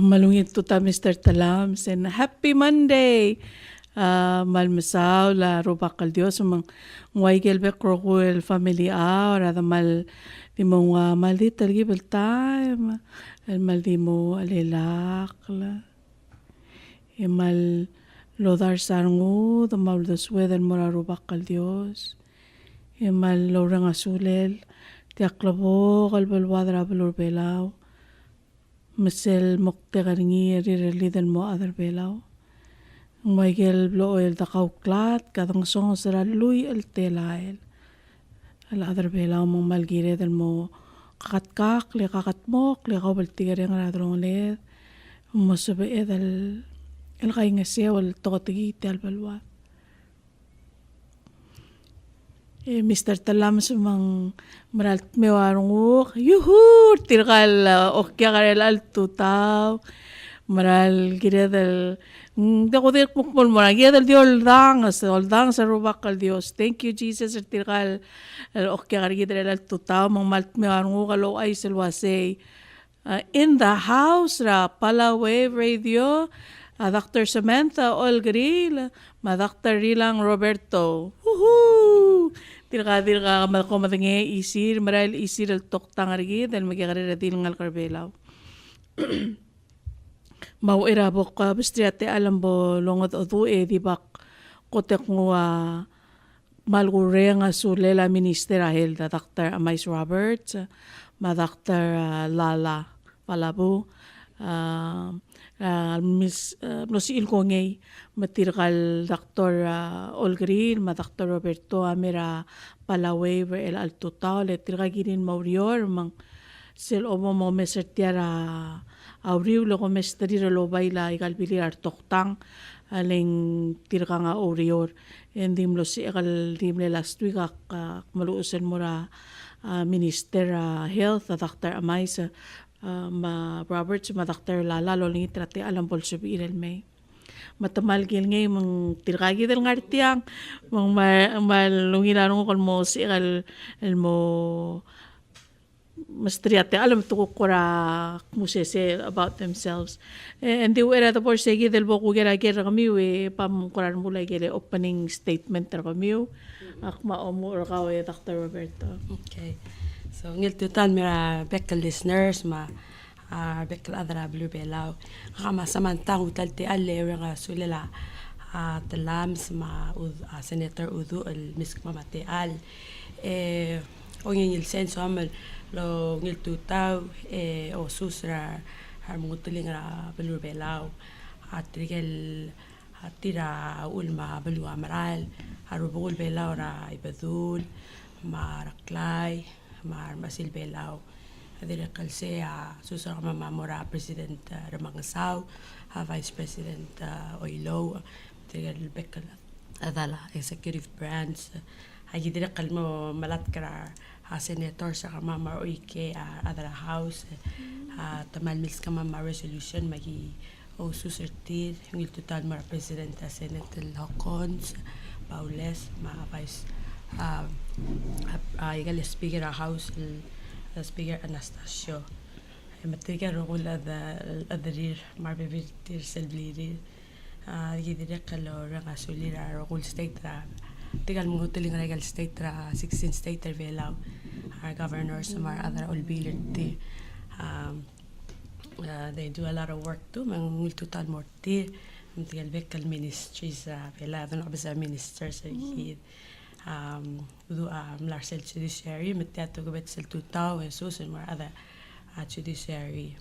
Malungit to ta Mr. Talams and happy Monday. Malmasaw la robakal Dios mang waigel be krokuel family ahora da mal di mo maldit tergibel time el mal di mo alilak la mal lodar sarngu da mal dos weden mora robakal Dios mal lorang asulel ti aklabo kalbal wadra belur belaw mesel mokte garingi rireliden mo adar belaw Michael blo el takauklat kadang song sera lui el telael al adar belaw mong malgire del mo kakak le kakat mok le kau beltigare ngadrong le mo sabe edal el kay ngase wal tokotigi tel balwa Mr. Talam sumang maral mewarung yuhu tirgal okya karel al tutaw maral gire del Dako dir pukpul mo na giyadal di oldang sa rubakal Dios. Thank you Jesus at tirkal okya karigidre al tutaw mang maltmewarungu kalo ay silwasay. In the house ra Palawave Radio Dr. Samantha Olkeriil Dr. Rilang Roberto. Woohoo! Tirka ko matingi isir maral isir al toktang arigid dahil magkakarira dilang al karbelaw. Mau irabok ka bistriate alam bo longot odu di bak kotek ngwa malgure nga sulela minister ahel da Dr. Amais Robert ma Dr. Lala Palabu Miss Nosil ko ngay matirkal Dr. Olkeriil ma Dr. Roberto amira Palawave el altutao le tirkagirin maurior mang sil omo mo mesertiara Auriw lo ko mesteri lo baila ikalpili artoktang aling tirka nga orior endim lo si ekal dim le last week maluusen mura minister health Dr. Amais ma Robert ma Dr. Lala lo lingi trate alam bolso birel may matamal gil ngay mang tirkagi del ngartiang mang malungilarong ko mo si ekal mo mastriate alam to kora musese about themselves and they were at the porsegi del boku gera kami we pam koran mulai gere opening statement ter kami akma omur kawe Dr. Roberto. Okay, so ngil tutan mira bekal listeners ma bekal adra blue belaw kama Samantha utalti alle nga sulela talams ma senator udu el misk mamate al ongin senso amal lo ngil tutaw o susra harmutuling ra belur belaw atrigel atira ulma belu amaral harubul belaw ra ibadul maraklay masil belaw adira kalse susra mama mora president ramangasaw vice president oilo trigel bekal adala executive branch agidira kalmo malat kara senator sa mama oike adara house tamal mils ka mama resolution magi o susertir ngil total mara president senate Hawkins Paules ma vice igal speaker house speaker Anastasio matriga rogul adarir marbevitir selblirir gidire kalo ranga sulira rogul state ra tigal mo tuling regal state ra 16 state velaw our governors mar other all billion they do a lot of work too mang total morti tigal bekal ministries vela don obsa ministers hid do larsel judiciary metiato gobet sel tutaw esos mar other judiciary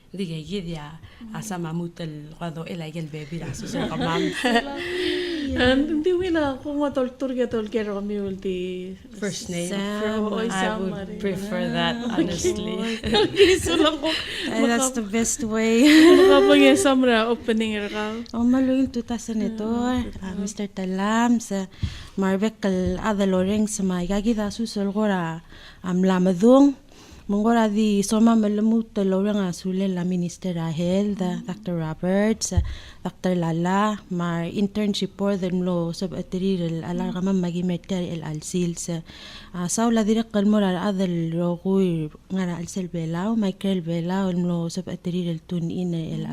diga gidia asama mutel qado ila gel baby ra so kamam Hindi wala kung matultur kero kami ulti first name. I would prefer that honestly. Iso lang ko. That's the best way. Makapag samra opening ka. Malungin tuta senator Mr. Talam sa marbek kal adaloreng sa may gagida susol ko ra lamadung Mangora di soma malamut lorang sule la Minister Rahel, the Dr. Roberts, Dr. Lala, mar internship por them lo sab atril ala kama magi meter el alsils. Saw la direk kalmora adal rogui ngara alsel belao, Michael belao lo sab atril el tun in el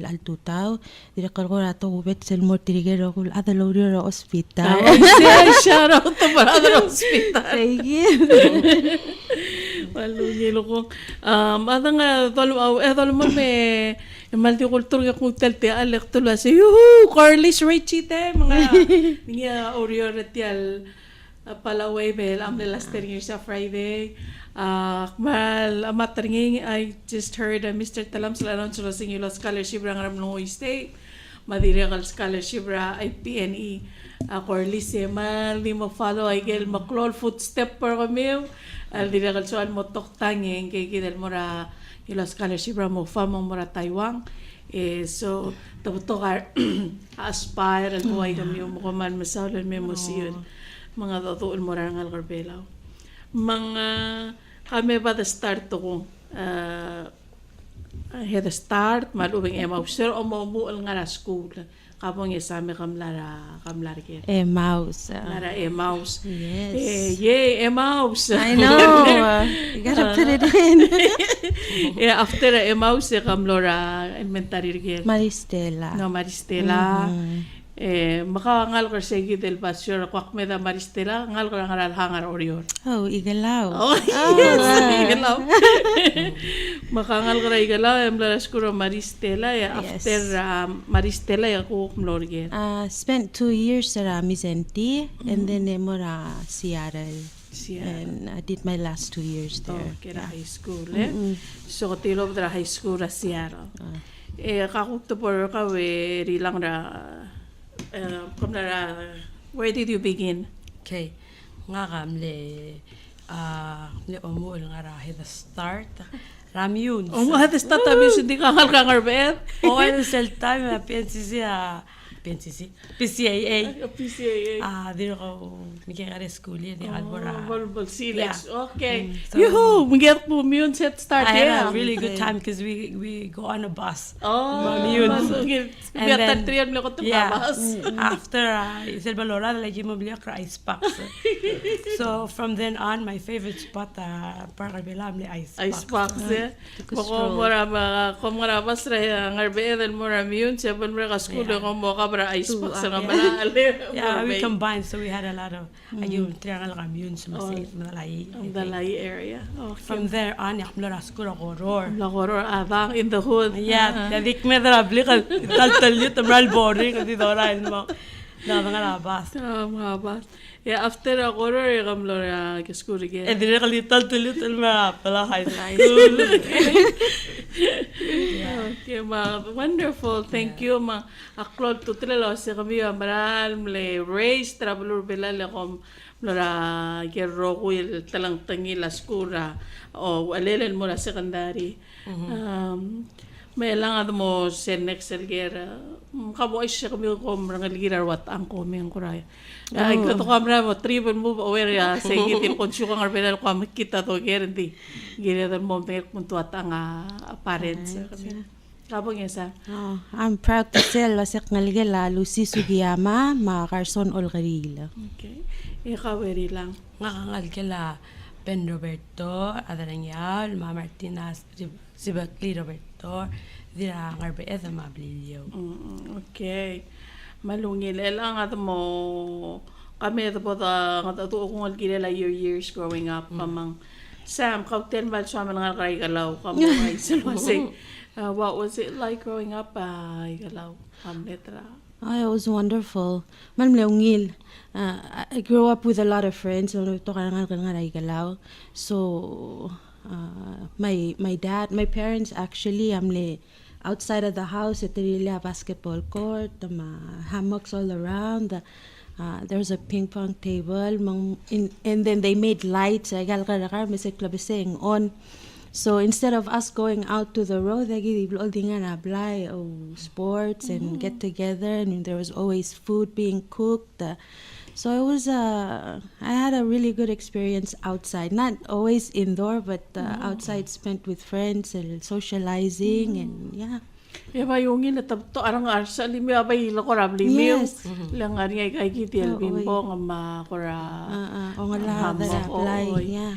altutao direk kalgora to ubet sel mortirigero kul adal loriro hospital. Shout out to Brother Hospital. Thank you. Malungilo ko. Ada nga, tolo mo may multicultural nga kung talte alek tula sa yuhu, Carly's Richie te, mga Oreo retial palaway bel, am the last 10 years of Friday. Matringing, I just heard Mr. Talam sila nun sila singilo scholarship rang Ramlongoy State, Madirigal scholarship ra IPNE. Carly's mal, di mo follow, ay gel maklol footstep per kami. Al dirigal soal mo toktangeng kay kidel mo ra ilo scholarship ra mo famong mo ra Taiwan. So to aspire al buhay kami mo kuman masaulan may musiyon mga tutuon mo ra ngal Corbelaw. Mga kami ba the start to ko head start malubing emauser o mo nga na school. Kapong isame kamlara ke. Mouse. Lara mouse. Yes. Yay, mouse. I know. You gotta put it in. After mouse kamlora inventory again. Maristela. No, Maristela. Makaangal ko sa gidel basyo kwak me da Maristela ngal ko ngal hangar orior. Oh, igalaw. Yes, igalaw. Makaangal ko ra igalaw emla skuro Maristela after Maristela ko kumlorgen. Spent 2 years sa Mizenti and then mora Seattle. And I did my last 2 years there. Okay, high school So tilo dra high school ra Seattle. Kakuk to por ka we Rilang ra where did you begin? Okay. Nga kamle le omul nga ra the start. Ramyun. At the start of you hindi ka ngal bet. O ano sel time PCAA. PCAA. Dito ko mikikare school yun. Di albora. Volleyball Silex. Okay. So, Yoo-hoo! Get po immune set start. I had a really good time because we go on a bus. And then, after Silva Lora, like you ice packs. So from then on, my favorite spot, Park Bilam, ice packs. Ice packs, Kung marabas rin, ngarbe edel mo immune, seven mga school, kung mo ka para ice packs na malali. Yeah, we combined, so we had a lot of triangle immune sa Malay area. From there on, Lora school ako horror. Horror, abang in the hood. Yeah, kadik me drabli kaltalyo tamral boring kasi dorain mo. Na mga labas. Mga bas. After a horror, Lora ke school again. And then kalital tulital mga pala high school. Okay, wonderful. Thank you, aklod tutrelo sa kami maral mle race traveler belal kom Lora gerro ko talang tangil askura o alelen mo na secondary. May lang mo sen next year kabo ay siya kami ko mga ligira wat ang ko may kuray. Ay ko to kamera mo triple move aware ya sa gitin kon syo kang arbelal ko makita to guarantee. Gira mo may punto at ang parents kami. Kabong yasa. I'm proud to tell wasak ngaligala Lucy Sugiyama, ma Carson Olkeriil. Okay. Ikaw Rilang. Ngakangal kila Ben Roberto, Adaranyal, Ma Martinez, Sibakli Roberto, dira ngarbe eda mablilyo. Okay. Malungil lang at mo kami ito po nga tatuo kong alkilala your years growing up kamang Sam, kauten ba siya man nga kay galaw kamo ay salwasing. What was it like growing up galaw letra? It was wonderful. Malungil. I grew up with a lot of friends. So my parents actually outside of the house at the basketball court, hammocks all around. There's a ping pong table, and then they made lights. On. So instead of us going out to the road, they give sports and get together, and there was always food being cooked. So it was I had a really good experience outside. Not always indoor, but outside, spent with friends and socializing and yeah. Ya ba yung ina tabto arang arsa limi abay la ko rab limi. Yes. Lang ari ay kay kitil Oo, bimbo nga makura. O nga lahat Hamo, apply. oo. Yeah.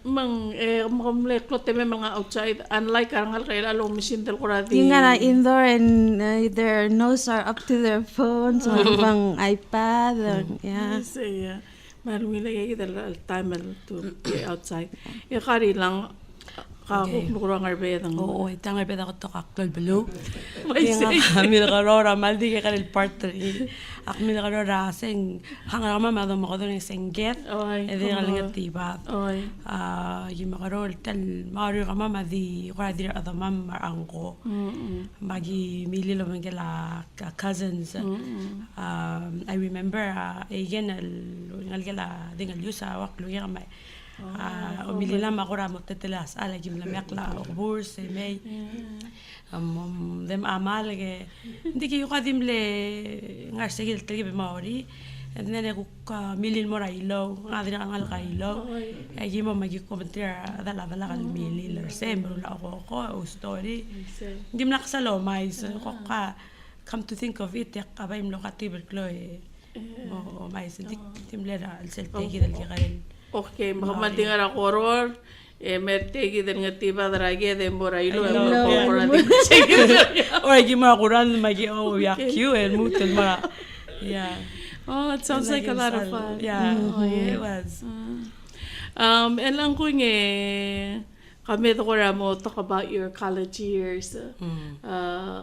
Mang makamleklo teme mga outside unlike arangal kay lalo misintel ko rati. Yung nga na indoor and their nose are up to their phones or bang iPad. Yeah. Yes, marumi lagi kita time to be outside. Ya kari lang kako kurang arbe ng. Oo, itang ay peda ko to kaklol below. May Kaya say. nga kami nakarora, maldi kaya kanil partner. Kami nakarora, sing hangar kama madam ako doon yung singget. Oy. Edi kalingat tiba. Oy. Yung makarol, tal mario kama madi kura dir adamam marangko. Magi mili lo mangela cousins. I remember again ngalgela dingal yusa waklo yung kamay. Umili lang ako ramot tetelas ala gim la mekla obur se may dem amal ke hindi kayo kadim le ngar segil trige maori and then ako ka milil mo railo ngadira ang alkailo ay gimo magi komentar dala kal milil se mo la ako story hindi mo nakasalo may ko ka come to think of it kabay mo katibel kloy mo may sidik timlera al seltegi dal kikalin. Okay, makamantingan ako horror. Mertegi din nga tiba drage den borailo Or gima kuran magi yakyu and mutel mara. Yeah. Oh, it sounds like a lot of fun. Yeah. It was. Elang ko nge kami to ko ramo talk about your college years.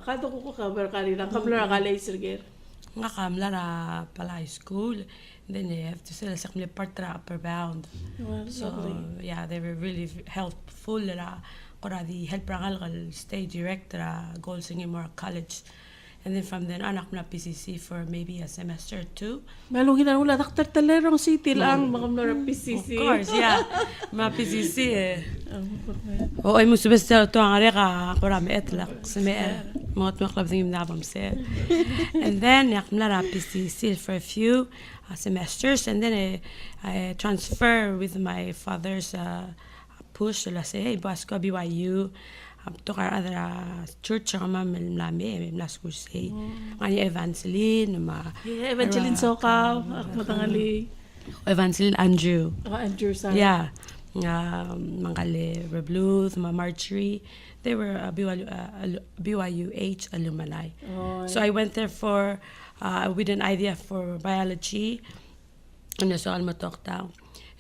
Kato ko kabar kanila kamla kalay sirger. Nga kamla na pala high school. Then they have to sell some partra upper bound. Well, So yeah, they were really helpful. Kora di help rangal stage director goal singing more college. And then from then anak na PCC for maybe a semester or two. Malong hinanula Dr. Talerong City lang mga mnora PCC. Of course, yeah. Ma PCC eh. Oo, ay mo subestel to ang areka kora me etlak sa me mga club thing nabam se. And then yak mlara PCC for a few semesters and then I transfer with my father's push la say hey basko BYU to kar other church ma melame las ko say ngani Evangeline ma Evangeline Sokaw matangali Evangeline Andrew Andrew sa yeah mangale Rebluth ma Marjorie they were BYUH alumni. So I went there for with an idea for biology and so Alma Tokta.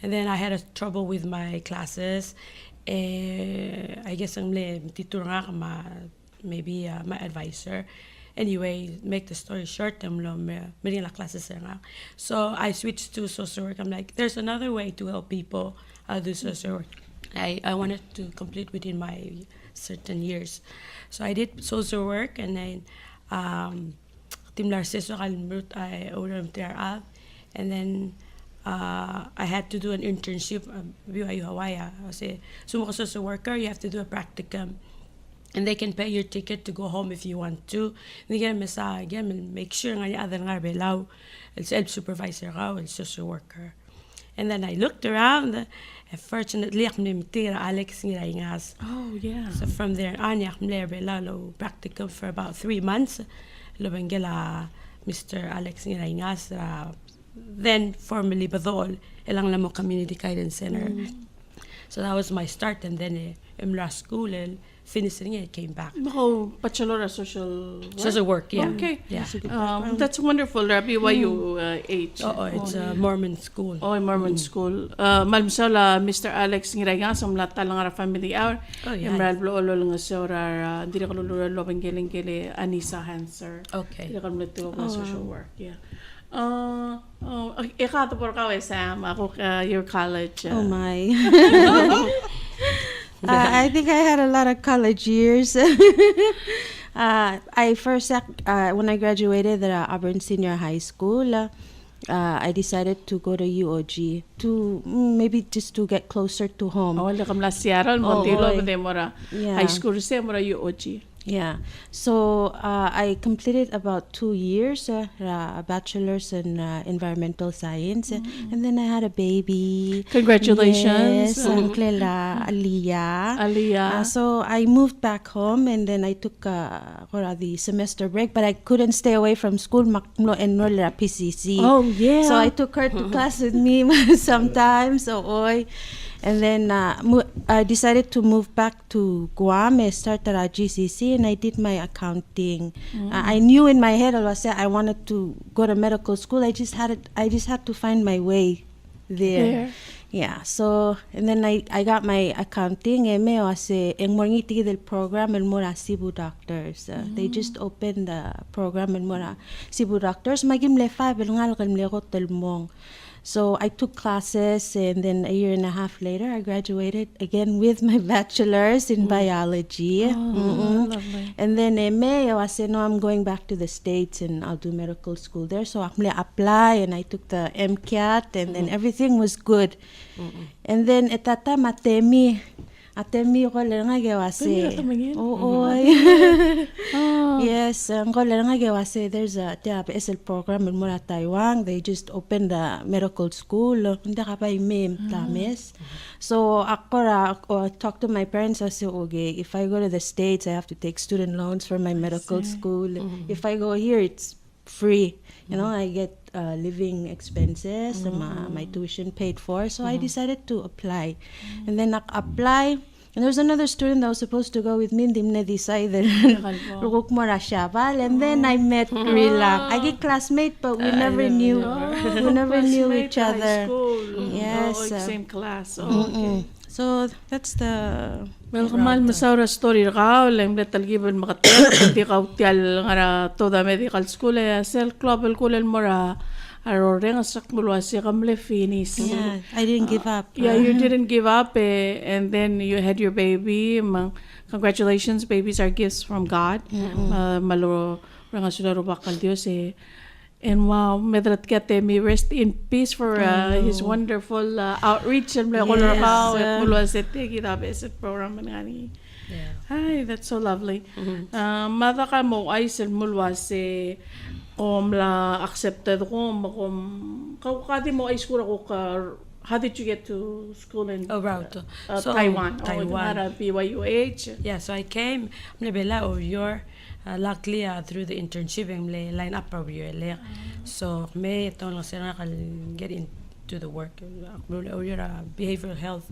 And then I had a trouble with my classes. I guess I'm maybe my advisor. Anyway, make the story short, so I switched to social work. I'm like, there's another way to help people. I'll do social work. I wanted to complete within my certain years. So I did social work and then and then I had to do an internship BYU Hawaii. Kasi sumuko social worker, you have to do a practicum. And they can pay your ticket to go home if you want to. Hindi ka mesa, make sure nga yung other nga belaw, el supervisor ka, el social worker. And then I looked around. Fortunately, ako nimitira Alex Ngiraingas. Oh, yeah. So from there on, ako belaw lo practicum for about 3 months. Lubangela Mr. Alex Ngiraingas. Then formally Badol, ilang lamo community guidance center. So that was my start, and then imla school finishing it came back. Ako bachelor of social work. Social work, yeah. Okay. Yeah. That's wonderful. BYU H. It's a Mormon school. Oh, Mormon school. Malmsala Mr. Alex Ngirainga sa mlata lang ara family hour. Oh, yeah. Imral bloolo lang sa orar diri ko lulu lo bengeling kele Anissa Hanser. Okay. Diri ko mlito ko social work. Yeah. Ikaw por ka Sam, ako your college. Oh my. I think I had a lot of college years. I first, when I graduated at Auburn Senior High School, I decided to go to UOG to maybe just to get closer to home. Wala kam la Seattle, Montilo, oy. mora Yeah. high school sa mora UOG. Yeah. So I completed about 2 years, a bachelor's in environmental science, and then I had a baby. Congratulations. Yes, ang Clela Aliyah. Aliyah. So I moved back home, and then I took the semester break, but I couldn't stay away from school. Makno enroll la PCC. Oh, yeah. So I took her to class with me sometimes. So and then I decided to move back to Guam and start at GCC, and I did my accounting. I knew in my head I wanted to go to medical school. I just had to find my way there. Yeah. So and then I got my accounting. Me wase en morngiti del program and mora Cebu doctors. They just opened the program and mora Cebu doctors. Magim le 5 ngal kan le hotel mong. So I took classes, and then a year and a half later, I graduated again with my bachelor's in biology. Lovely. And then in May, I said, no, I'm going back to the States, and I'll do medical school there. So I apply, and I took the MCAT, and then everything was good. And then at that time, Atemi ko lang nga gawase. Yes, ko lang nga gawase. There's a PSL program in Mura, Taiwan. They just opened the medical school. Hindi ka pa tamis. So ako talk to my parents. I said, okay, if I go to the States, I have to take student loans for my medical school. If I go here, it's free. I get living expenses, my tuition paid for. So I decided to apply. And then I apply. And there was another student that was supposed to go with me. Hindi na decided. And then I met Rilang. I get classmate, but we never knew. We never knew each other. Yes. Same class. Okay. So that's the... Well, kamal masaura story ka, lang talgiban makatel, hindi ka utial nga toda medical school, sel global kulel mora, aroreng asak mulwasi kamle finish. Yeah, I didn't give up. Yeah, you didn't give up, and then you had your baby. Congratulations, babies are gifts from God. Malo nga sila rubakal Dios And wow, medrat kate me rest in peace for his wonderful outreach and program ngani. Hi, that's so lovely. Mada ka mo ay sel mulwa se la accepted ko kadi mo ay school ko ka. How did you get to school in Roberto? Taiwan? Taiwan. BYUH? Yeah, so I came luckily through the internship line up over here. So may get into the work behavioral health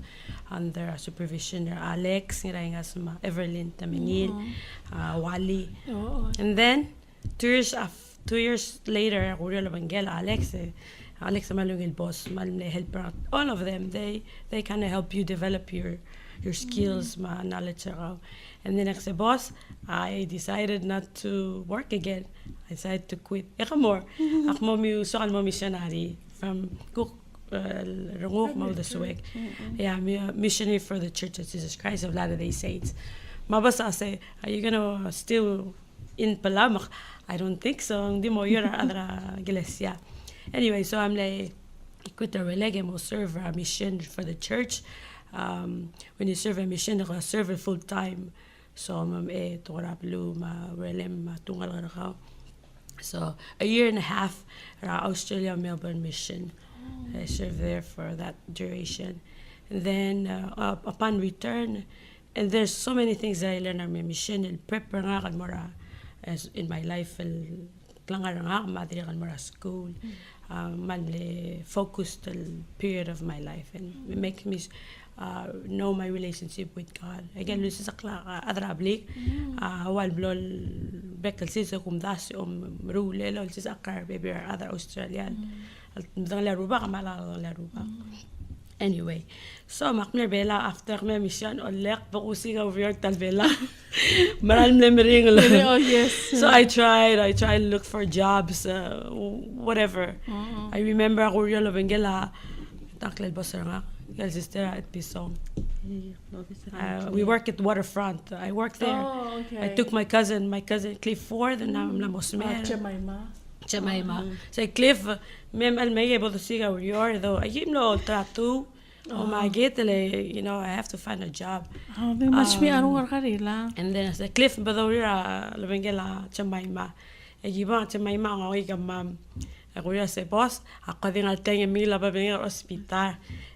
under supervision Alex, Evelyn, Tamingil, Wally. And then 2 years later Alex Malungil boss, help out all of them. They kind of help you develop your skills, knowledge. And then next boss, I decided not to work again. I decided to quit. Ako mo missionary from Cook Rungok Maldasuweg. Yeah, missionary for the Church of Jesus Christ of Latter-day Saints. Mabasa say, are you gonna still in Palamak? I don't think so. Hindi mo yun adra iglesia. Anyway, so I'm like, quit the relege, mo serve a mission for the church. When you serve a mission, you serve it full time. So so a year and a half, Australia Melbourne mission. I served there for that duration. And then upon return, and there's so many things that I learned on my mission. And prepare nga mora as in my life. Klangar nga madri mora school. Focused period of my life, and it makes me know my relationship with God. Again, this is a adrablik. While blol bekal sis kumdas rule lo sis akar baby or other Australian. Dang la ruba kamala la ruba. Anyway, so makmer bela after my mission olek bakusi over your talbela. Maral mlemering. Oh yes. So I tried to look for jobs, whatever. I remember ako real Bengela taklel bossar nga. Girl sister at Pisong. We work at Waterfront. I worked there. Oh, okay. I took my cousin Cliff Ford, and I'm Jemima. So Cliff, mem al may able to see how you are though. I give no tratu. Oh my God, you know, I have to find a job. Oh, di mas mi arong Olkeriil. And then sa cliff badawira labengela chamaima. Egiba chamaima ngawi gamam. Ako ya se boss, ako din alteng mi laba benga hospital.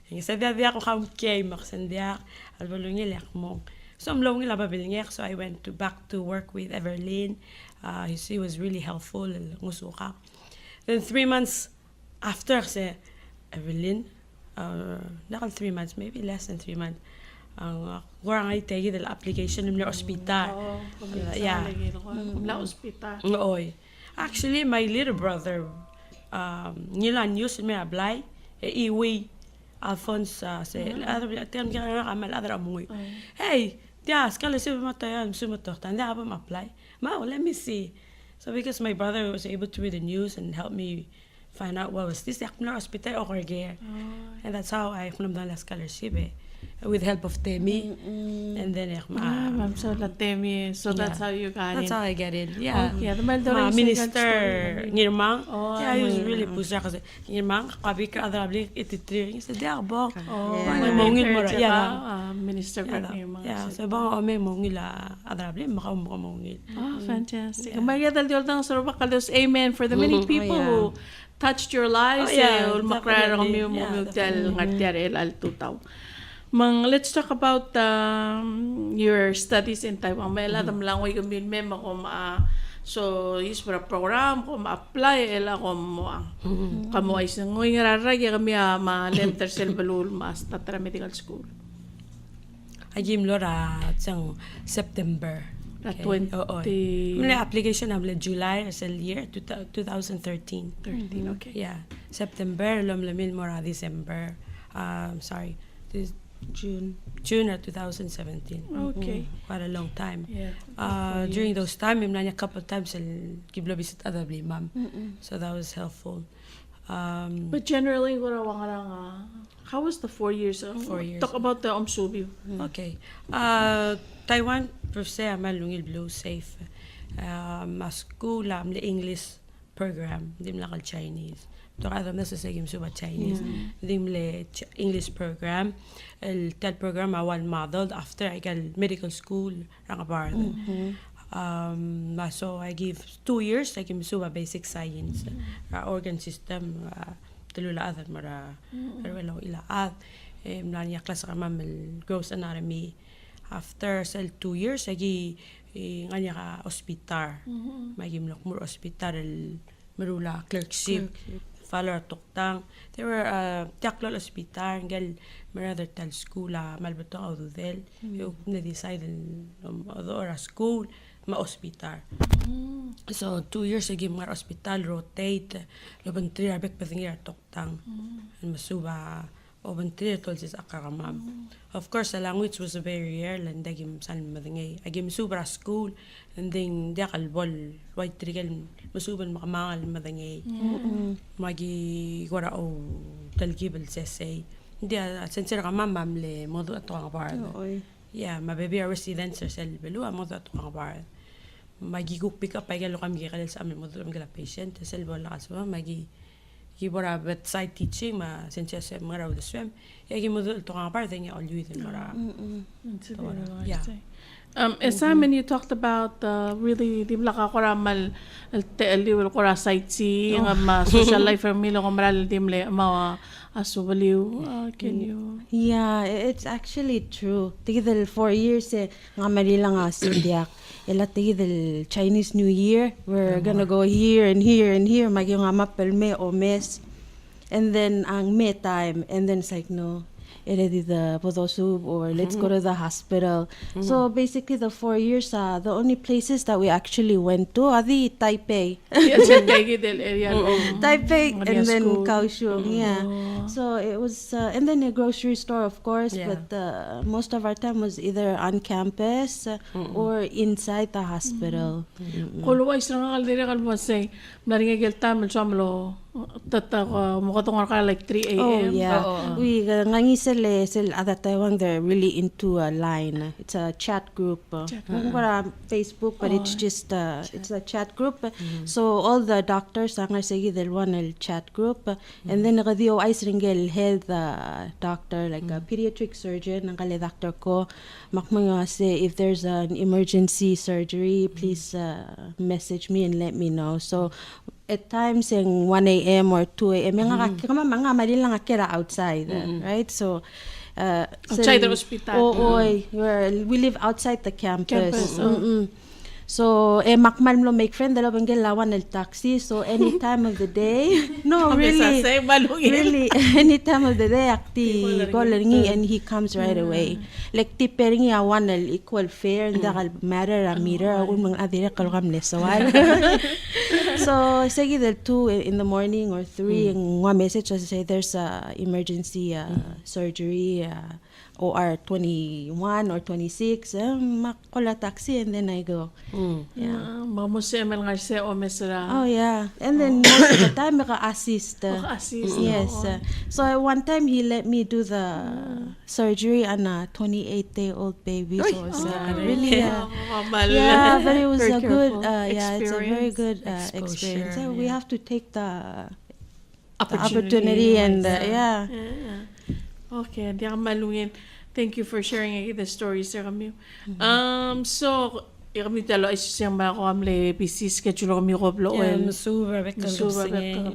Yung sa dia ko kam kay maksendia albalungil yakmo. So I'm long laba benga so I went back to work with Everlyn. He was really helpful ngusuka. Then 3 months after say Evelyn, not 3 months, maybe less than 3 months. Kurang ay tagi the application ng hospital. Yeah. La hospital. Oy. Actually, my little brother, nila news may apply. Iwi Alphonse say, "Tiyan ka kamal adra amoy." Hey, dia skala si matayan sumatok tanda ba apply? Ma, let me see. So because my brother was able to read the news and help me find out what was this hospital or Olkeriil. And that's how I found the scholarship with help of Temi. And then Ma'am, so Temi. So that's how you got that's in. how I get in. Yeah. Okay. Minister Ngirmang. Oh, yeah, he was really pusher kasi Ngirmang kabi ka adrabli ititri. Sa dia ba? Mongil mo Minister Ngirmang. Yeah, sa bang ome mongil adrabli mongil. Oh, fantastic. Maria del Dios ng Roberto. Amen for the many people who touched your lives. Makraro kami mumugdal ngatiyar al tutaw. Let's talk about your studies in Taiwan. May alam lang way kami memo ko so is for a program ko ma-apply ela ko mo kamo ay ngoy ngararag kami ma-lenter sel balul mas Tatra Medical School. Ajim lora sang September. 20. May application namle July sa year 2013. 13, okay. Yeah. September lamlamil mora December. Sorry. June of 2017. Okay. Quite a long time. Yeah. During those time, I'm a couple of times I'll give visit other ma'am. So that was helpful. But generally, how was the 4 years? 4 years. Talk about the Omsubi. Okay. Taiwan, per se, I'm blue safe. A school, the English program, dim lakal Chinese. Tokadam na sa sagim suba Chinese. Dim le English program. El tel program one modeled after I got medical school rangabar. So I give 2 years I give suba basic science, organ system, telula adat mara perwelo ilaat. Mlanya klase kamam gross anatomy. After 2 years I give nganya ka hospital. Magim lok mur hospital merula clerkship. Follow tuktang. There were Tiaklol hospital ngal rather tal school malbeto aududel. Yung na-decide or school ma hospital. So 2 years agi mar hospital rotate lobang 3 arbek patingira tuktang. Masuba oban 3 tolsis akaramam. Of course the language was very rare and dagim san madingay. Agim subra school and then diakal bol white trigal masuban makamangal madingay. Magi gora o talgibal sesay. Dia sensira kamam le modu ato ang bar. Yeah, mababy residents sel belu modu ato ang bar. Magi pick up ay galo kami kalil sa amin modu ang patient sel bol kaswa magi Gibora bedside teaching ma since sa mga raw the swim. Yagi mo dul to nga par thing all you din mara. Yeah. Simon, you talked about really di mla ka koramal teli wal kora sightseeing ma social life for milo komaral dimle ma asubaliw. Can you? Yeah, it's actually true. Tigidal 4 years nga Marilang sindiak. Ela tigidal Chinese New Year. We're gonna go here and here and here. Magi nga mapelme o mes. And then ang May time. And then it's like no. Already the Podosub or let's go to the hospital. So basically the 4 years the only places that we actually went to are the Taipei. Yes, Taipei area. Taipei and then Kaohsiung. Yeah. So it was and then a grocery store of course, but most of our time was either on campus or inside the hospital. Kolo wa isra kal dire kal masay. Naringegel tamel samlo Mukatong ka like 3 Oh a.m. yeah, we ngangi sel ada Taiwan they're really into a line. It's a chat group. Para Facebook, but it's just it's a chat group. So all the doctors ang sige they'll run a chat group, and then nagadio ay ringel health doctor like a pediatric surgeon ang kale doctor ko makmanga say if there's an emergency surgery please message me and let me know. So at times in 1 a.m. or 2 a.m. Mga mali lang akira outside, right? So outside the hospital. We live outside the campus. So makmal lo make friend dala bangel lawan el taxi. So any time of the day, no really, really any time of the day akti go learning and he comes right away. Like ti peringi awan el equal fare and the matter a meter un mga adire kalgam lesawal. So sige the 2 in the morning or 3 and one message to say there's a emergency surgery or 21 or 26 makola taxi and then I go. Yeah. Oh yeah. And then most of the time I assist. Yes. So one time he let me do the surgery on a 28-day-old baby. So it's really yeah, but it was a good it's a very good experience. So we have to take the opportunity and yeah. Okay, di ako malungin. Thank you for sharing the stories, Sir Camille. So, kami talo ay siyang ba ko amle busy schedule kami ko blo oil.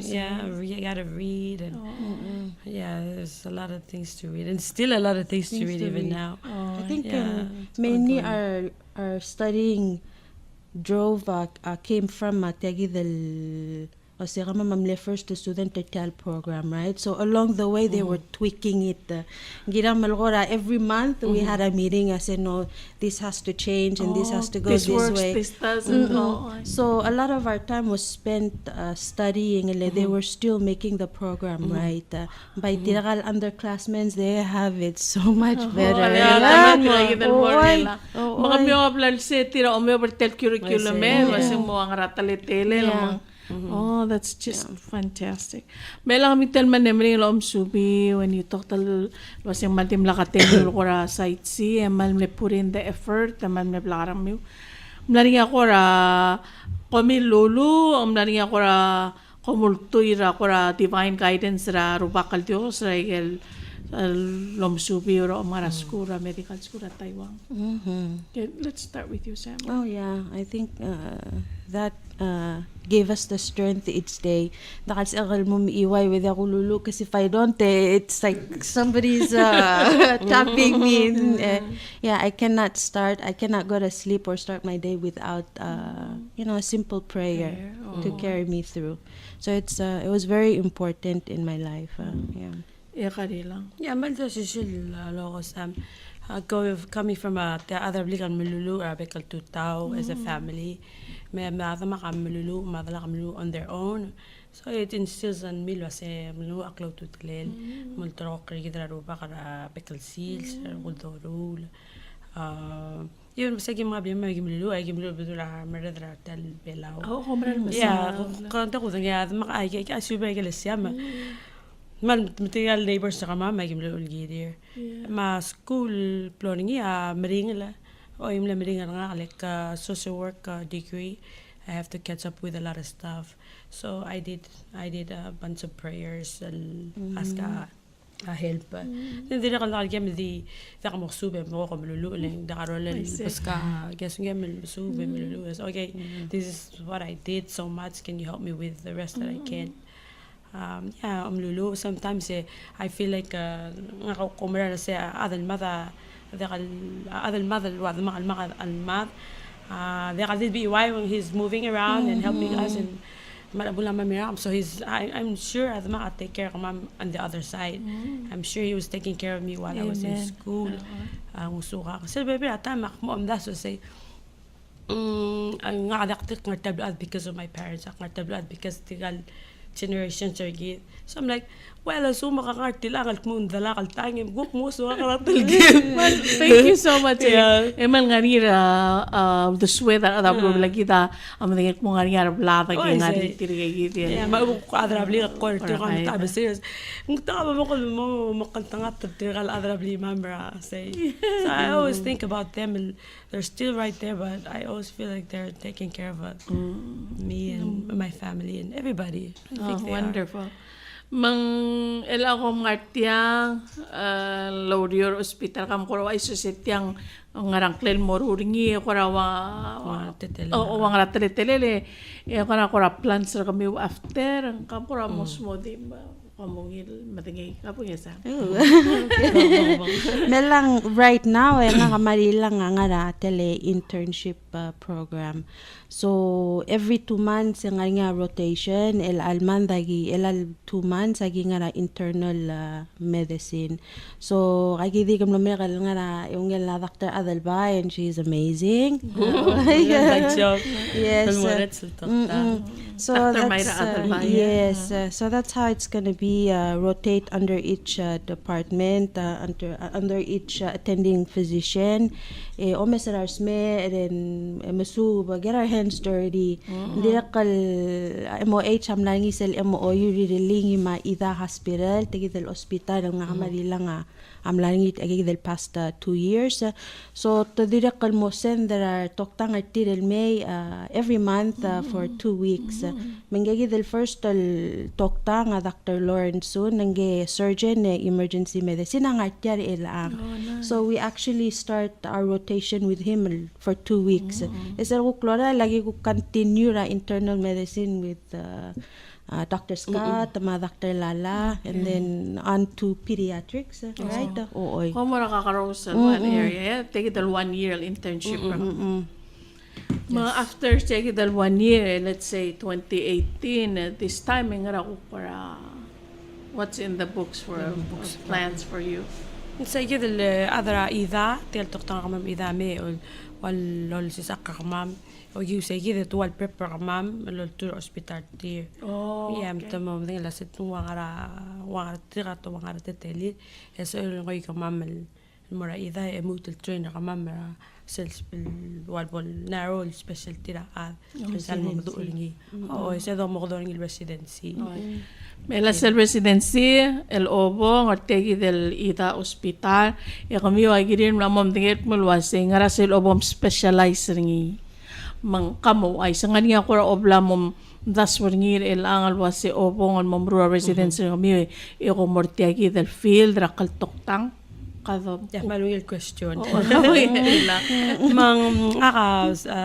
Yeah, I gotta read and yeah, there's a lot of things to read and still a lot of things to read even now. I think mainly our studying drove came from Tegi del Osirama Mamle first student TETAL program, right? So along the way they were tweaking it. Every month we had a meeting. I said, no, this has to change and this has to go this way. This doesn't. So a lot of our time was spent studying. They were still making the program, right? By Tiragal underclassmen, they have it so much better. Mga mga se tira o mga bertel curriculum masing mo ang ratalitele lamang. Oh, that's just fantastic. Melang kami telman nemring lom subi when you talk tal was yung maltim lakaten ko ra sightsee mal me put in the effort mal me blarang mi. Mlaring ako ra kami lulu mlaring ako ra komultoy ra ko ra divine guidance ra rubakal Dios ra igel lom subi ra mara school medical school at Taiwan. Okay, let's start with you, Sam. Oh yeah, I think that gave us the strength each day. Nakasakal mo iway with ako lulu kasi if I don't, it's like somebody's tapping me. Yeah, I cannot go to sleep or start my day without a simple prayer to carry me through. So it was very important in my life. Yeah, Rilang. Yeah, malta sisil loko Sam. Coming from the other Rilang Mululu Bekal Tutao as a family. May madama kamululu, madala kamululu on their own. So it instills on me wase mulu aklaw tutlel, multro krigidra rupa kara Bekal seals, uldorul. Yun sa mga biyama gimululu ay gimululu bedula meredra tel belaw. Oh, meral masal. Yeah, kanta ko nga makaay kay asubay galasyam. Man material neighbors sa kama may gimululu gidir. Ma school planning ya meringla. I'm limiting like social work degree. I have to catch up with a lot of stuff. So I did a bunch of prayers ask help. Then did I get the Moksube mo komlulu the Carolyn Pasca guess okay, this is what I did so much. Can you help me with the rest that I can? Lulu. Sometimes I feel like other mother when he's moving around and helping us and so I'm sure I take care of mom on the other side. I'm sure he was taking care of me while I was in school. So baby at time mom that's to say because of my parents because generation sergit. So I'm like, well, so makakarte lang at moon dala kal tangim guk mo so karatal game. Well, thank you so much. Yeah. Emal nga nira the sweater ada bro lagi da am dingit mo nga nira blata Oh, ki nga I say. tirigay Yeah, maubok ko adrabli ka kwarto ka tabi serious. Kung tama mo ko mo makantangat tigal adrabli mamra say. So I always think about them and they're still right there, but I always feel like they're taking care of me and my family and everybody. I think they wonderful. Mang ela ko ngartiang Laurier Hospital kam ko ay susetyang ngarang klen moruringi ko rawa o wang ratelele e ko na ko plans ra kami after kam ko ra mosmo di kamungil matingay kapungesa. Melang right now nga kamarilang nga tele internship program. So every 2 months nga rotation el alman dagi el 2 months agi nga internal medicine. So agi di kam lumer nga yung la Dr. Adalba and she's amazing. Yes. So that's yes. So that's how it's gonna be rotate under each department under each attending physician. Omesarar sme and mesu get our hands dirty. Direkal MOH am lang isel MOU riling ma ida hospital tigidel hospital nga kamarila nga am lang it agidel past 2 years. So to direkal mo send there are toktang artirel may every month for 2 weeks. Mangagidel first tokta nga Dr. Lawrence soon nangge surgeon emergency medicine ang artiar ilang. So we actually start our rotation with him for 2 weeks. Isa ko klora lagi ko continue ra internal medicine with Dr. Scott, Dr. Lala, and then on to pediatrics, right? Oo. Kung mo nakakaroon one area, take it 1 year internship. Mga after take it 1 year, let's say 2018, this time nga ako para what's in the books for plans for you? سيد الأذرع إذا تلتق تغمم إذا مي واللول سيساق غمام ويو سيد طوال بريبر غمام اللول تور أسبيتال تير يا متمم ذي لا ست وغارة تغط وغارة تتلي يسأل غوي غمام المرة إذا يموت الترين غمام سيلز بالوالبول نارو السبيشال تيرا مثال موضوع لي أو يسأل موضوع الريسيدنسي Mela sa residency, el obo, ngartegi del ida hospital, e kami ay girin lamom tingit mulwase, ngara sa el obom specialize ringi. Mang kamo ay sa ngani ako ra obla mom das ringi el angal wase obo ngon mom rural residency kami e ko mortiagi del field ra kaltoktang kado. Ya malu el question. Mang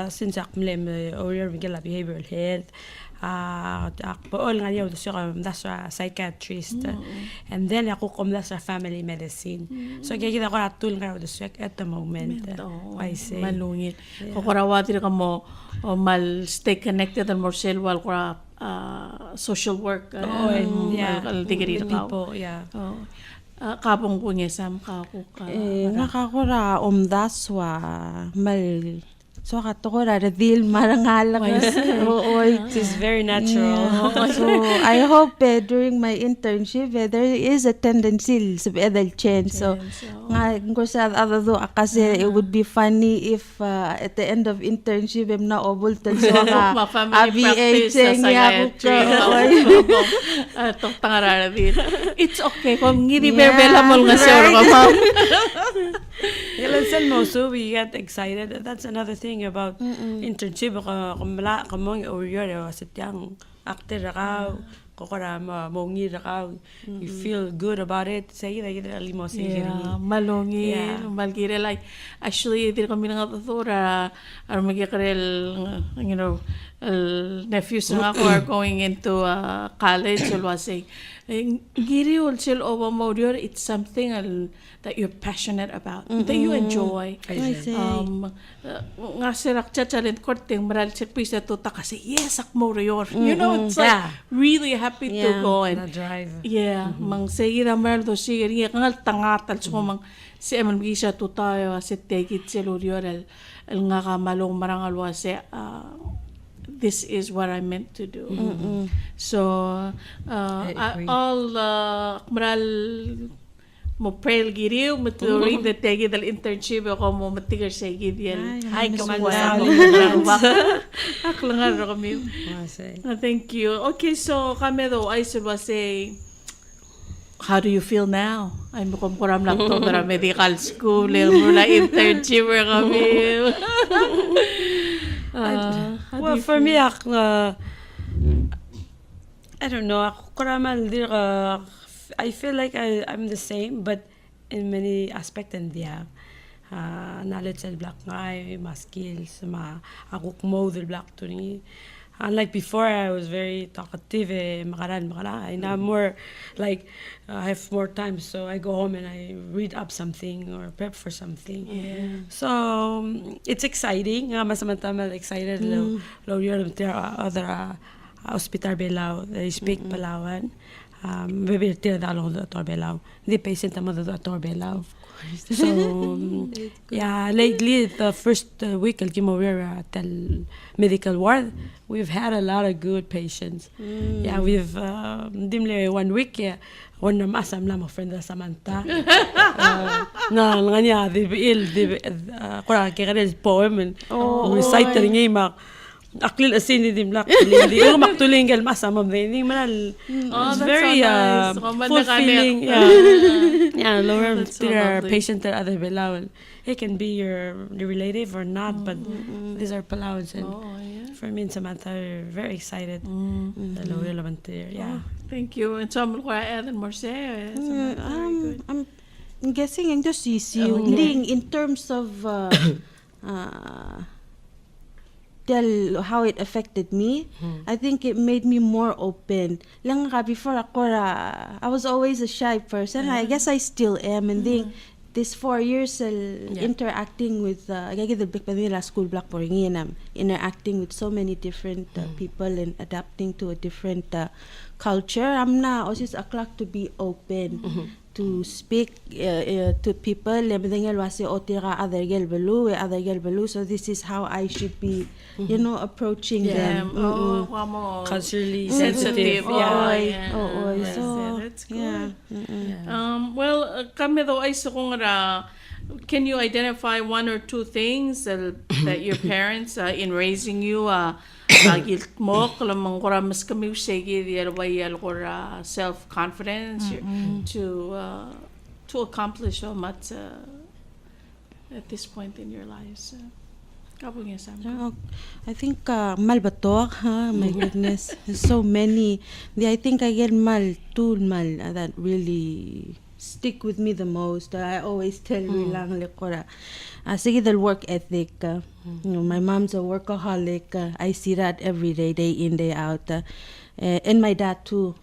sinsak mlem or migela behavioral health. All nga niya that's a psychiatrist and then ako that's a family medicine so kaya ako ratul nga at the moment I say malungit ko rawatir ka mo mal stay connected and more selwal ko social work degree people kapong ko niya sam ka nakakura daswa mal so katukura reveal marangalang it is very natural. So I hope during my internship there is a tendency sa edal change. So nga ko sa adado kasi it would be funny if at the end of internship I'm na obul tan so ka ABH nga toktangarara din. It's okay kung ngiri bebela mo nga siya ka ma'am. So we get excited. That's another thing about internship. Kamong or satyang actor ka, kokora mongi ka. You feel good about it. Say that limo say. Malongi, malgire like actually dito kami nga tutura ar magikarel nephews nga ako are going into college or say giri also over modior it's something that you're passionate about that you enjoy nga sirak chacharin korting maral check pisa to ta kasi yes ak modior it's like really happy to go and drive mang sayira maral do sigiri ngal tangatal so mang si eman gisa to tayo si tegit si lorior el nga kamalong marangal wase this is what I meant to do. So agree. all kmaral mo pray giriw mo to read the tagi dal internship ako mo matigar sa gidial. Ay kamusta ako lang kami. Thank you. Okay, so kami though I should say, how do you feel now? Ay mo kumkuram lang to para medical school, mula internship kami. Well, for me, I don't know. I feel like I'm the same, but in many aspects, and yeah, knowledge and black guy, my skills, my ako mo the black to ni. Unlike before, I was very talkative. Makaran. And now more like I have more time, so I go home and I read up something or prep for something. Yeah. So it's exciting. Samantha, excited. Lo you're other hospital Belao. They speak Palawan. Maybe tira dalo do Dr. Belao. The patient mo do Dr. Belao. So yeah, lately the first week I'll give over tell medical ward. We've had a lot of good patients. Yeah, we've dimly 1 week. Yeah, one na masam lang mo friend Samantha. Na nganya the ill the kora kaya poem and recite ringi mak. Aklil asin di black hindi ko maktuling gal masam of the manal. It's very nice. fulfilling. Yeah, lower their patient or other Palawans. It can be your relative or not, but these are Palawans, and for me and Samantha are very excited. The lower there, yeah. Thank you. And so I'm going to add more say. I'm guessing ang just in terms of tell how it affected me. I think it made me more open. Lang ka before ako I was always a shy person. I guess I still am. And then this 4 years interacting with school black interacting with so many different people and adapting to a different culture. I'm now also a clock to be open. To speak to people, so this is how I should be, approaching them. Culturally sensitive. So that's good. Well, kami daw ay can you identify one or two things that your parents in raising you gilt mo kalamang kora mas kami usegi diarway kora self-confidence to accomplish so much at this point in your lives? I think malbatok, my goodness, there's so many. I think I get mal that really stick with me the most. I always tell Rilang lekora. Sige the work ethic. My mom's a workaholic. I see that every day in day out, and my dad too.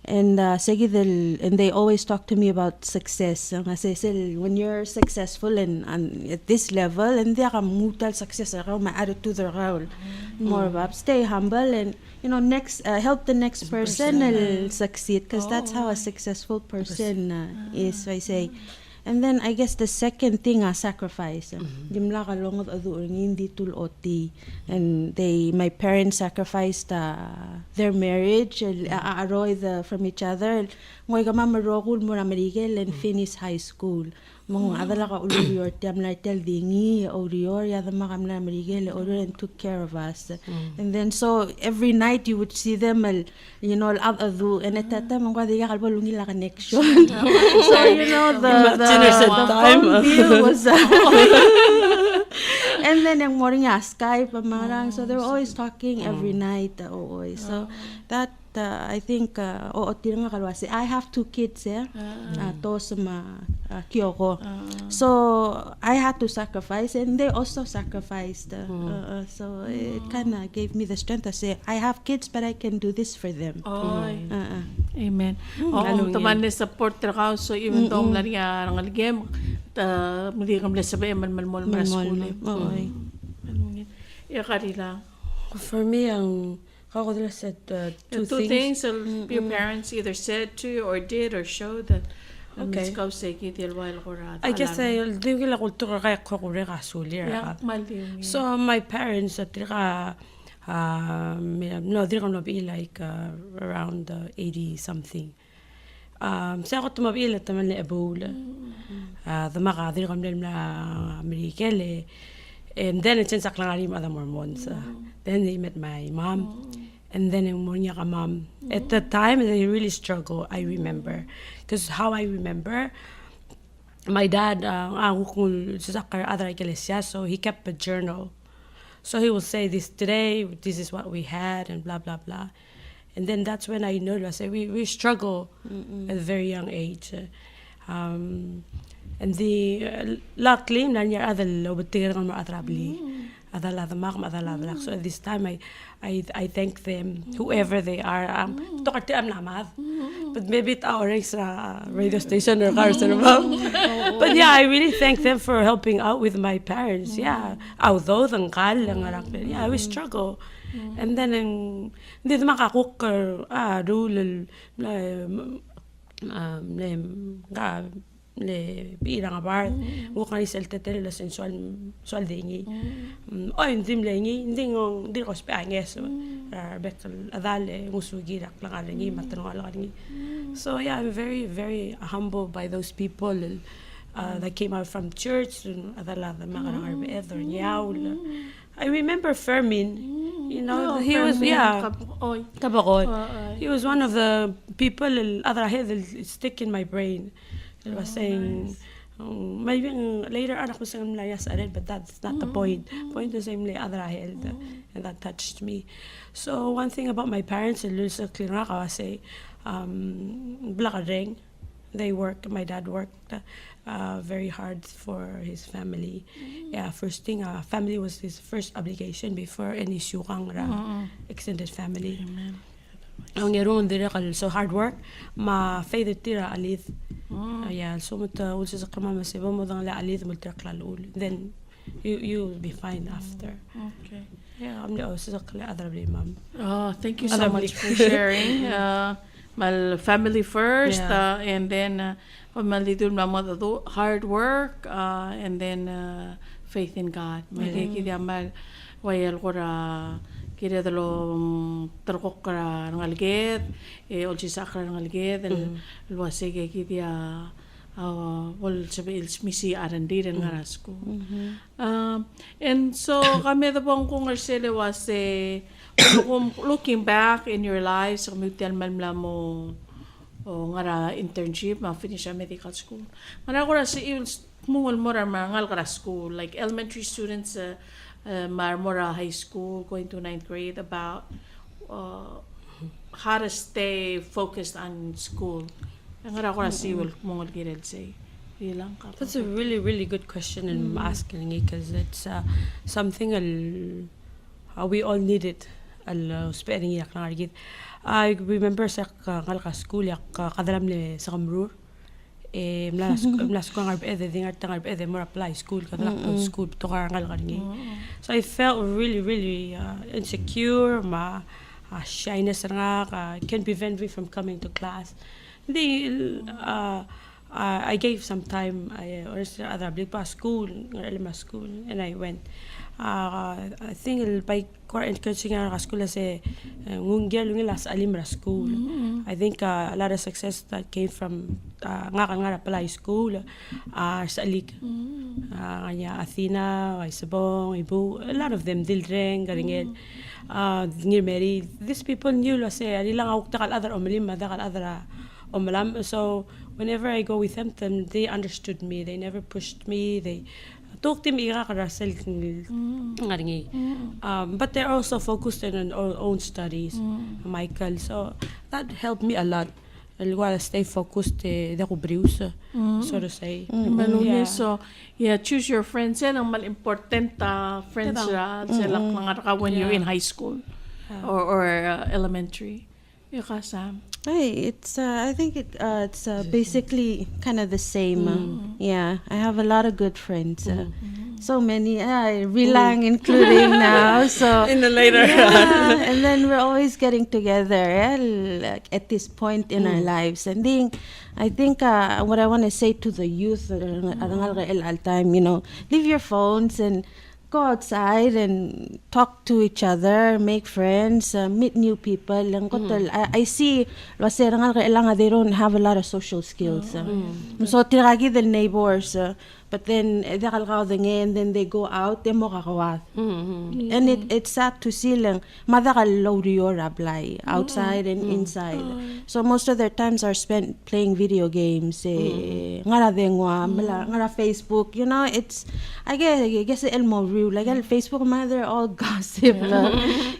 And and they always talk to me about success. I say, when you're successful and at this level, and they are mutal success around my attitude around more about stay humble and help the next person succeed, because that's how a successful person is. So I say. And then I guess the second thing sacrifice. And my parents sacrificed their marriage from each other. And finish high school. And took care of us. And then so every night you would see them, and at that time connection. So the phone bill was and then yung morning Skype so they were always talking every night. So that I think I have 2 kids so I had to sacrifice, and they also sacrificed. So it kind of gave me the strength to say I have kids, but I can do this for them. Amen. Taman ni support ka, so even though lari ang game hindi kam sabay man school. For me ang kako said two things your parents either said to you or did or showed that okay. I guess so my parents No, they're gonna be like around 80 something. Sa ako tumabila taman le abula. The maka they're gonna na America le. And then it's in Saklangarim other Mormons. Then they met my mom. And then in Monyaka mom. At the time they really struggle, I remember. Because how I remember, my dad, so he kept a journal. So he will say this today, this is what we had, and blah, blah, blah. And then that's when I noticed we struggle at a very young age. And the luckily, nanya other low, but they don't so at this time I thank them, whoever they are. But maybe it's our radio station or cars. But yeah, I really thank them for helping out with my parents. Yeah, although yeah, we struggle. And then hindi makakuk le bilang apart wo kan iselte tele la sensual dingi hindi mlengi hindi ko speanges betul adale musugi rak lang alingi matanong alingi. So yeah, I'm very very humbled by those people that came out from church adala the mga arbed or yaul. I remember Fermin, you know, he was Kabakoy. He was one of the people other head stick in my brain. It was saying, maybe later anak ko sa layas arid, but that's not the point. Point is same other held, and that touched me. So one thing about my parents, I say, Blakadeng, they work. My dad worked very hard for his family. Yeah, first thing, family was his first obligation before any syukang extended family. Amen. So hard work, ma faith tira alith. Yeah, so muta ulsa sa kama masiba mo dang la alith multra klalul. Then you'll be fine after. Okay. Yeah, I'm the sa kala other mom. Oh, thank you so much for sharing. My family first, and then hard work, and then faith in God. Kira dalo terkok kara ngalget olsi sakra ngalget luase ke kidia wal sabi misi arandi den ngarasku. And so kami da pong kung arsele was looking back in your lives kami tiyan malmla mo ngara internship ma finish a medical school ngara ko si mungol mora ngal kara school like elementary students Marmora High School, going to 9th grade, about how to stay focused on school. That's a really, really good question, and I'm asking it because it's something we all need it. I remember sa school, kadalam le sa Kamrur. Mlas ko ngarb ede dingar tangarb ede more apply school kadalak school to karangal kangi. So I felt really really insecure, ma shyness nga can prevent me from coming to class. I gave some time or other big school or elementary school, and I went. I think by encouraging our school as a lungilas alimra school. I think a lot of success that came from nga pala school sa alik. Athena, Isabong, Ibu, a lot of them Dildreng, Garinged, Ngir Mary. These people knew say Rilang awak takal other omalim madakal other omalam. So whenever I go with them, they understood me. They never pushed me. They talk to me but they're also focused on their own studies, Michael. So that helped me a lot. I'll stay focused, so to say. So, choose your friends. Yan ang mal-important friends when you're in high school or elementary. It's I think it's basically kind of the same. Yeah, I have a lot of good friends. So many, Rilang including now. So in the later, and then we're always getting together like at this point in our lives. And then I think what I want to say to the youth all time, leave your phones and go outside and talk to each other, make friends, meet new people. I see they don't have a lot of social skills. So tiragi the neighbors, but then and then they go out, they and it's sad to see lang outside and inside. So most of their times are spent playing video games, ngara Facebook, it's I guess el mo real like Facebook they're all gossip.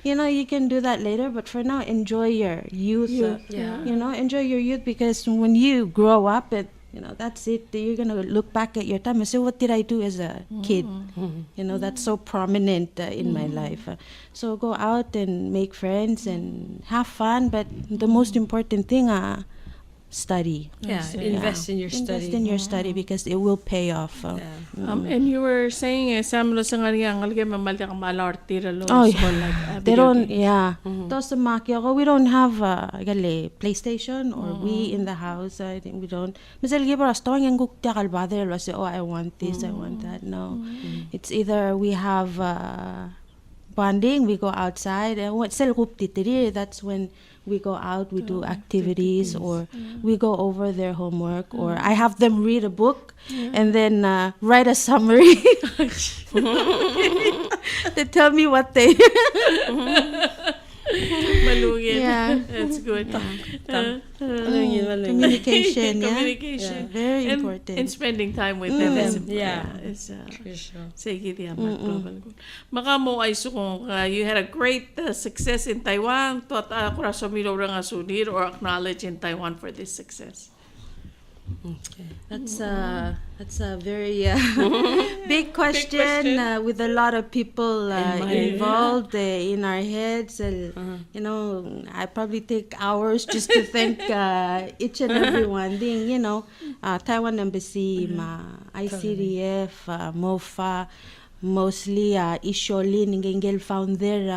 You can do that later, but for now enjoy your youth. Enjoy your youth, because when you grow up that's it. You're gonna look back at your time and say, what did I do as a kid? That's so prominent in my life. So go out and make friends and have fun, but the most important thing, study. Invest in your study. Invest in your study, because it will pay off. And you were saying Sam lo sa ngalga mamalya ka malartira lo. They don't. We don't have PlayStation or Wii in the house. I think we don't. Misal giba rastong yang gukta kalbada say, I want this, I want that. No, it's either we have bonding, we go outside, and what sel that's when we go out, we do activities, or we go over their homework, or I have them read a book and then write a summary. They tell me what they Malungin. Yeah. That's good. Communication. Very important. And spending time with them. It's for sure. Sige diya global good. Maka mo ay sukong you had a great success in Taiwan. Tot akura sumilo nga sunir or acknowledge in Taiwan for this success. Okay. That's a very big question, with a lot of people involved in our heads. I probably take hours just to thank each and every one. Taiwan Embassy, ICDF, MOFA, mostly Isholin Ngengel found their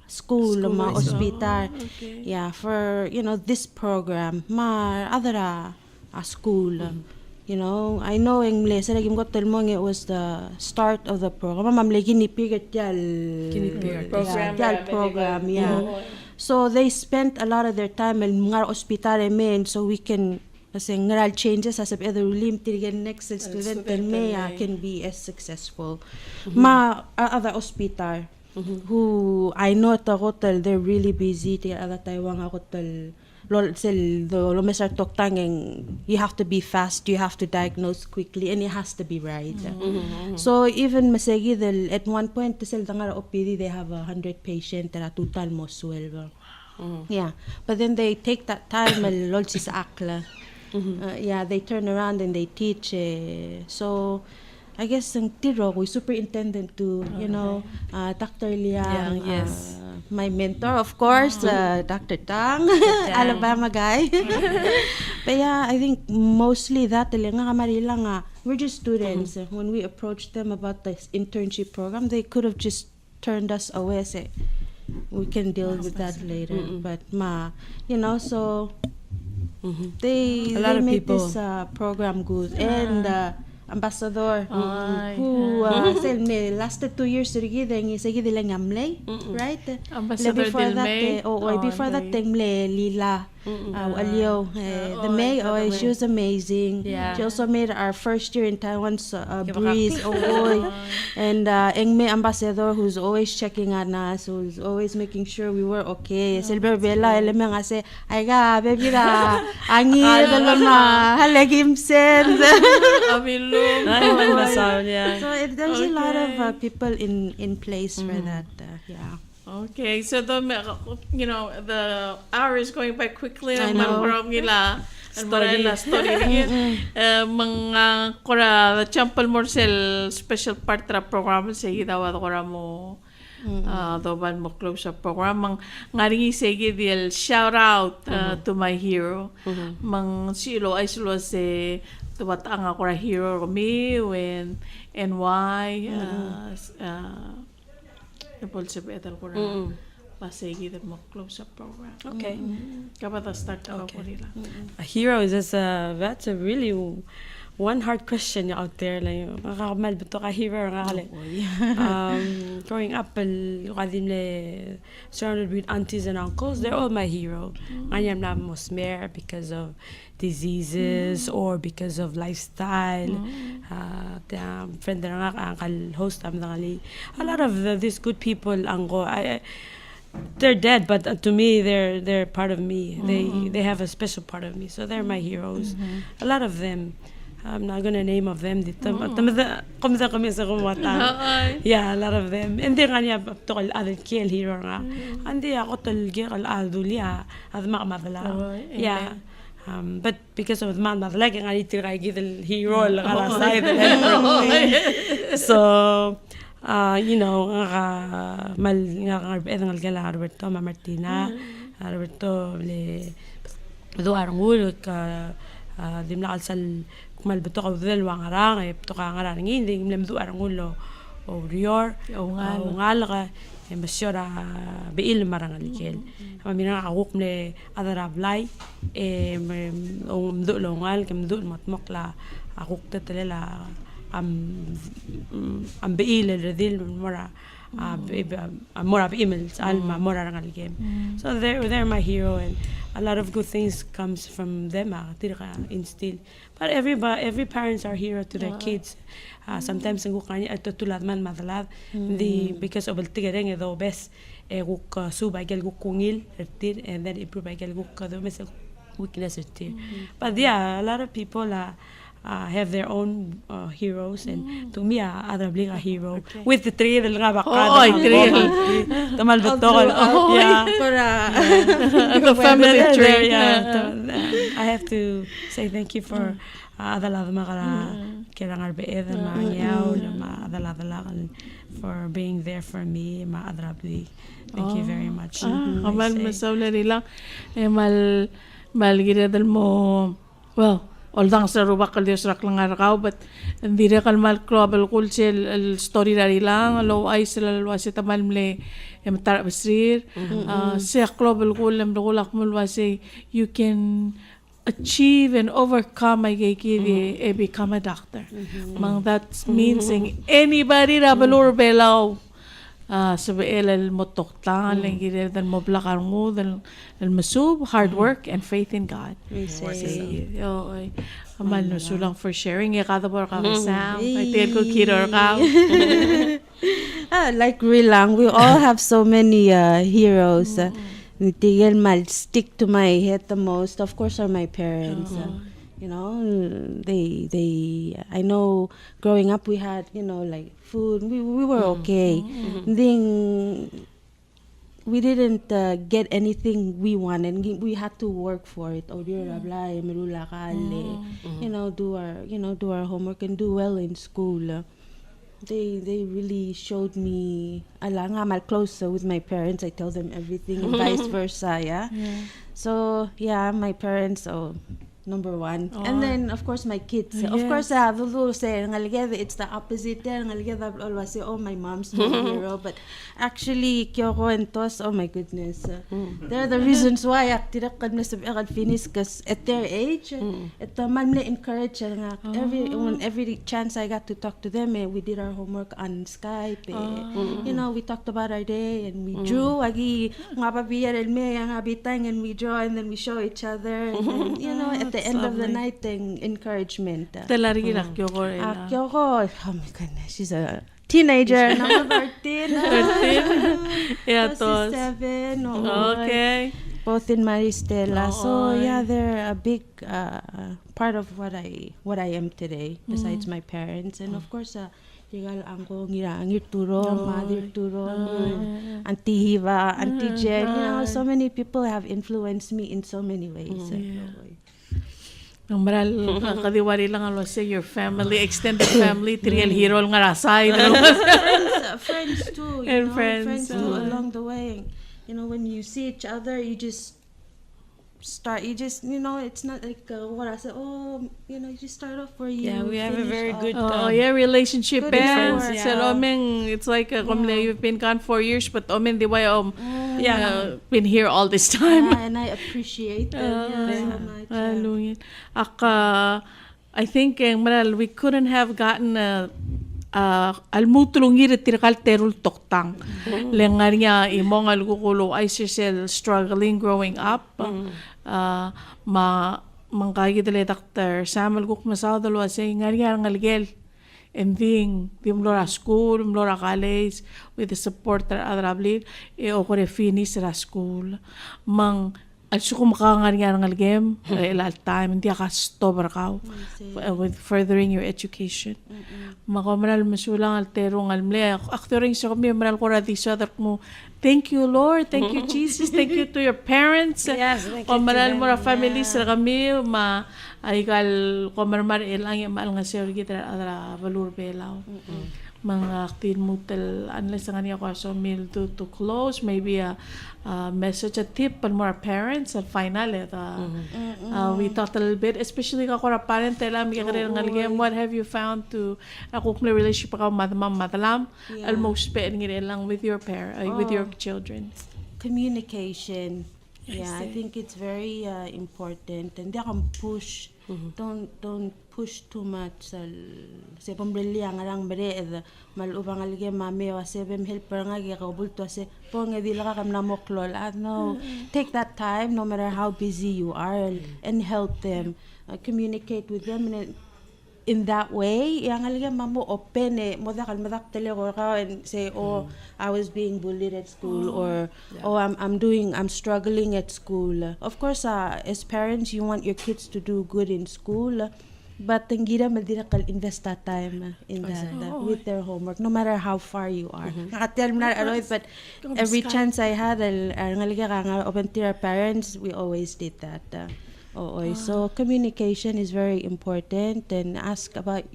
school hospital. Okay. Yeah, for this program, other a school. I know English. It was the start of the program. Program. So they spent a lot of their time in mga hospital so we can changes as other next student can be as successful. Other hospital who I know they're really busy. Other Taiwan hotel. You have to be fast, you have to diagnose quickly, and it has to be right. So even at one point OPD they have 100 patients that are total mo 12. But then they take that time they turn around and they teach. So I guess ang tiro ko superintendent to Dr. Liang, my mentor, of course, Dr. Tang, Alabama guy. But I think mostly that we're just students. When we approached them about this internship program, they could have just turned us away. Say we can deal with that later. But so they made this program good. And ambassador who lasted 2 years right? Ambassador before that Dilmay. Before that Lila the May she was amazing. She also made our first year in Taiwan's breeze and Engme ambassador who's always checking on us, who's always making sure we were okay. Silver Bella elemang ase ay ga baby ra angi dalama halegim sen. So there's a lot of people in place for that. Okay, so the hour is going by quickly. I know. Story. Mga kora champal morsel special part tra program sa gidawat kora mo doban mo close sa program mang ngaringi sige diel shout out to my hero. Mang silo ay silo se tuwat ang kora hero me and why napulsa betal ko na pasegi that mo close up program. Okay. Kapag start ako ko nila. A hero is that's a really one hard question out there like ngakamal beto ka hero ngakale. Growing up surrounded with aunties and uncles, they're all my hero. Ngayam na mosmer because of diseases or because of lifestyle. Friend na nga ang host am ngali. A lot of these good people anggo they're dead, but to me they're part of me. They have a special part of me, so they're my heroes. A lot of them. I'm not gonna name of them. Yeah, a lot of them. And then kanya tokol adel hero nga. Andi ako tolger al adulia adma madala. Yeah. But because of man madala nga nitira gidel hero la side. So you know, mal nga ngal gala Roberto Martina, Roberto le do arangul ka dimla alsal mal beto ka del wangarang e beto ka ngarang hindi mlem do arangul o rior o ngal ka e masyora beil marang alikel mamina akuk ne adarablay e o mdo lo ngal kem do matmokla akuk tetelela am beil redil mora mora emails alma mora rangal game. So they're my hero, and a lot of good things comes from them instill. But every parents are hero to their kids. Sometimes ang kanya ito tulad man madalad because of tigareng edo bes guk subay gel guk kungil ertir, and then improve by gel guk do mes weakness ertir. But yeah, a lot of people have their own heroes, and to me other being a hero with the three del nga baka tamal betul the family tree. I have to say thank you for adalad makala kirangar beed ma yaw ma adalad for being there for me ma adrabli. Thank you very much. Kamal masawla Rilang mal giradal mo well Oldang sa Roberto rak lang arakaw, but hindi rin kalmal global culture story na Rilang low ay sila wasi tamal mle matar basrir sa global kulam kulak mo wasi you can achieve and overcome ay kiki become a doctor. Mang that means anybody na balur belaw sabiel el motok tan lengir dan mo blakar mo dan masub hard work and faith in God. Amal no sulang for sharing kada bor ka Sam I tell ko kidor ka. Like Rilang, we all have so many heroes. Tigel mal stick to my head the most, of course, are my parents. You know, I know growing up we had, you know, like food, we were okay. Then we didn't get anything we wanted. We had to work for it. You know, do our homework and do well in school. They really showed me I'm closer with my parents. I tell them everything and vice versa, yeah. So yeah, my parents number one. And then of course my kids. Of course it's the opposite there. Always say, oh, my mom's my hero, but actually Kyoko and Tos, oh my goodness, they're the reasons why I finish, because at their age encourage every chance I got to talk to them. We did our homework on Skype. You know, we talked about our day and we drew and we draw and then we show each other and you know, at the end of the night, encouragement. Kyoko, oh my goodness, she's a teenager. Number 13. Yeah, 7. Okay. Both in Maristela. So yeah, they're a big part of what I am today. Besides my parents, and of course, Tigal angko ngir turo, mother turo, Auntie Hiva, Auntie Jen. You know, so many people have influenced me in so many ways. Ang maral kadiwari lang alo say your family, extended family, trial hero nga rasay. Friends too, friends too along the way. You know, when you see each other, you just you know, it's not like what I said, you just start off where you we have a very good relationship. Good friends, So it's like you've been gone 4 years, but di ba been here all this time. And I appreciate that so much. Hallelujah. I think we couldn't have gotten almutulungir tirkal terul toktang. Lengar niya imong algukulo ay sisel struggling growing up. Mangkagi dali Dr. Samuel Gukmasaw dalo say ngariya ngalgel. And then, di mlora school, mlora college, with the support that adrablir, o kore finish ra school. Mang, al suko makangariya ngalgem, ilal time, hindi ka stop ka with furthering your education. Makomaral masulang altero ngalmle, aktoring sa kami, maral ko radiso, mo, thank you, Lord. Thank you, Jesus. Thank you to your parents. Yes, thank you to Maral them. mo ra families ra kami, ay kal komar ilang yung maal nga siya kita adra valur belaw. Mga aktin mutel unless nga niya ko so meal to close, maybe a message, a tip on more parents at final we talked a little bit, especially ka ko ra Parental mi ka rin ngalgem, what have you found to ako kung relationship ka madalam almost pe ngire lang with your with your children. Communication. Yeah, I think it's very important, and they can push. Don't push too much. Sa pamreli ang arang bere malubang alige mami o sebem helper nga gi kabulto se pong edila ka kamna moklol. No, take that time, no matter how busy you are, and help them. Communicate with them in that way. Yang alige mamo open modak telego ka and say, oh, I was being bullied at school, or I'm struggling at school. Of course, as parents, you want your kids to do good in school, but tingira madira kal invest that time in that with their homework, no matter how far you are. Nakatell mo na but every chance I had, open to our parents, we always did that. So communication is very important, and ask about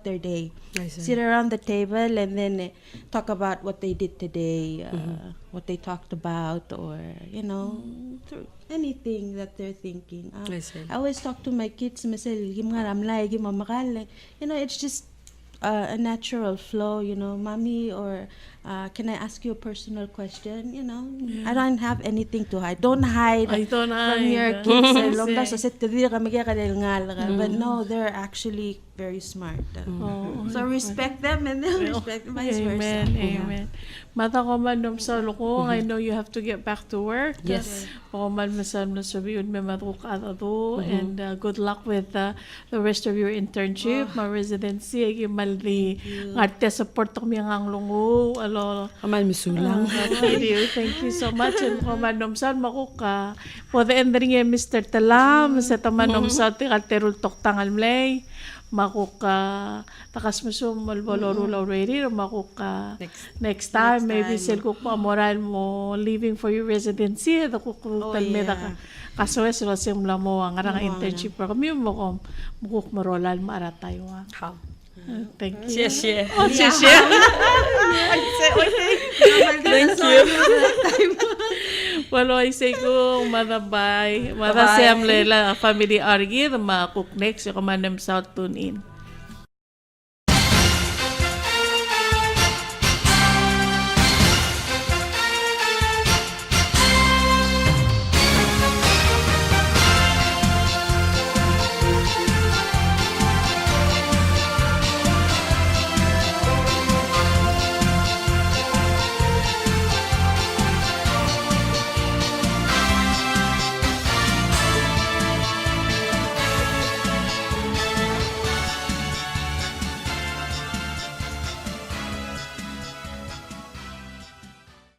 their day. Sit around the table and then talk about what they did today, what they talked about, or anything that they're thinking. I always talk to my kids, it's just a natural flow, mommy, or can I ask you a personal question? I don't have anything to hide. Don't hide from your kids. But no, they're actually very smart. So respect them, and they'll respect vice versa. Amen. Mata ko man dum sa loko, I know you have to get back to work. Yes. Ko man masam na sabiun me matuk atado, and good luck with the rest of your internship, my residency, maldi ngarte support kami ang lungo. Kamal misulang. Thank you so much. And ko man dum sa makuka. For the ending Mr. Talam sa tamanong sa tikalterul toktangal mlay. Makuka takas mo malboloro already, or makuka next time maybe sel ko pa moral mo leaving for your residency at kukutan me da kaso es lo simla mo ang arang internship pa kami mo ko mukuk marolan maara Taiwan. Thank you. Xie. Thank you. Well, I say ko madabay. Madasem lela family argi ma cook next ko manem South tune in.